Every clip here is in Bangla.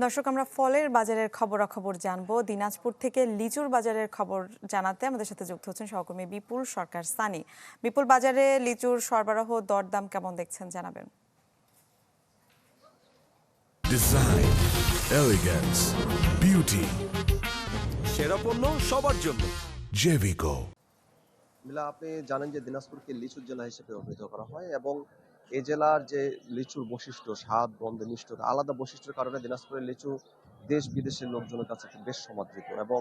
দর্শক, আমরা ফলের বাজারের খবরাখবর জানবো। দিনাজপুর থেকে লিচুর বাজারের খবর জানাতে আমাদের সাথে যুক্ত হচ্ছেন সহকর্মী বিপুল সরকার সানি। বিপুল, বাজারে লিচুর সরবরাহ দরদাম কেমন দেখছেন জানাবেন। ডিজাইন, এলিগেন্স, বিউটি, সেরা পণ্য সবার জন্য জেভিকো। মিলা, আপনি জানেন যে দিনাজপুরকে লিচুর জেলা হিসেবে অভিহিত করা হয় এবং এই জেলার যে লিচুর বৈশিষ্ট্য, স্বাদ, গন্ধ, মিষ্টতা, আলাদা বৈশিষ্ট্যের কারণে দিনাজপুরের লিচু দেশ বিদেশের লোকজনের কাছে বেশ সমাদৃত এবং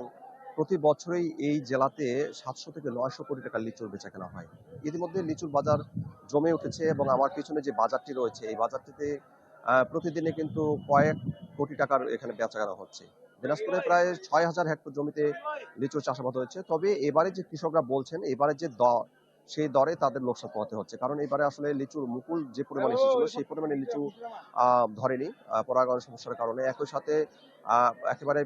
প্রতি বছরেই এই জেলাতে 700 থেকে 900 কোটি টাকার লিচুর বেচা কেনা হয়। ইতিমধ্যে লিচুর বাজার জমে উঠেছে এবং আমার পিছনে যে বাজারটি রয়েছে এই বাজারটিতে প্রতিদিনে কিন্তু কয়েক কোটি টাকার এখানে বেচা কেনা হচ্ছে। দিনাজপুরে প্রায় 6,000 হেক্টর জমিতে লিচুর চাষাবাদ হয়েছে। তবে এবারে যে কৃষকরা বলছেন এবারে যে দর, সেই দরে তাদের লোকসান পোহাতে হচ্ছে, কারণ এবারে আসলে লিচুর মুকুল যে পরিমাণ এসেছিল সেই পরিমাণে লিচু ধরেনি পরাগায়ন সমস্যার কারণে। একই সাথে একেবারে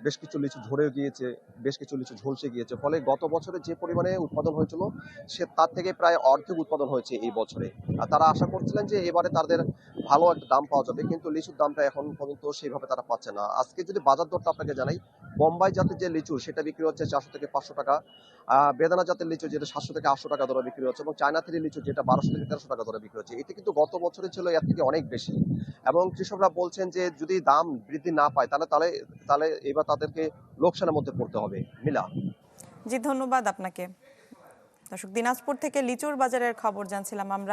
বেশ কিছু লিচু ঝরে গিয়েছে, বেশ কিছু লিচু ঝলসে গিয়েছে। ফলে গত বছরে যে পরিমাণে উৎপাদন হয়েছিল সে তার থেকে প্রায় অর্ধেক উৎপাদন হয়েছে এই বছরে। আর তারা আশা করছিলেন যে এবারে তাদের ভালো একটা দাম পাওয়া যাবে, কিন্তু লিচুর দামটা এখন পর্যন্ত সেইভাবে তারা পাচ্ছে না। আজকে যদি বাজার দরটা আপনাকে জানাই, বোম্বাই জাতের যে লিচু সেটা বিক্রি হচ্ছে 400 থেকে 500 টাকা, বেদানা জাতের লিচু যেটা 700 থেকে 800 টাকা দরে বিক্রি হচ্ছে এবং চায়না থ্রি লিচু যেটা 1200 থেকে 1300 টাকা দরে বিক্রি হচ্ছে। এটা কিন্তু গত বছরে ছিল এর থেকে অনেক বেশি এবং কৃষকরা বলছেন যে যদি দাম বৃদ্ধি না পায় তাহলে তাহলে তাহলে এবার তাদেরকে লোকসানের মধ্যে পড়তে হবে। মিলা। জি, ধন্যবাদ আপনাকে। দর্শক, দিনাজপুর থেকে লিচুর বাজারের খবর জানছিলাম আমরা।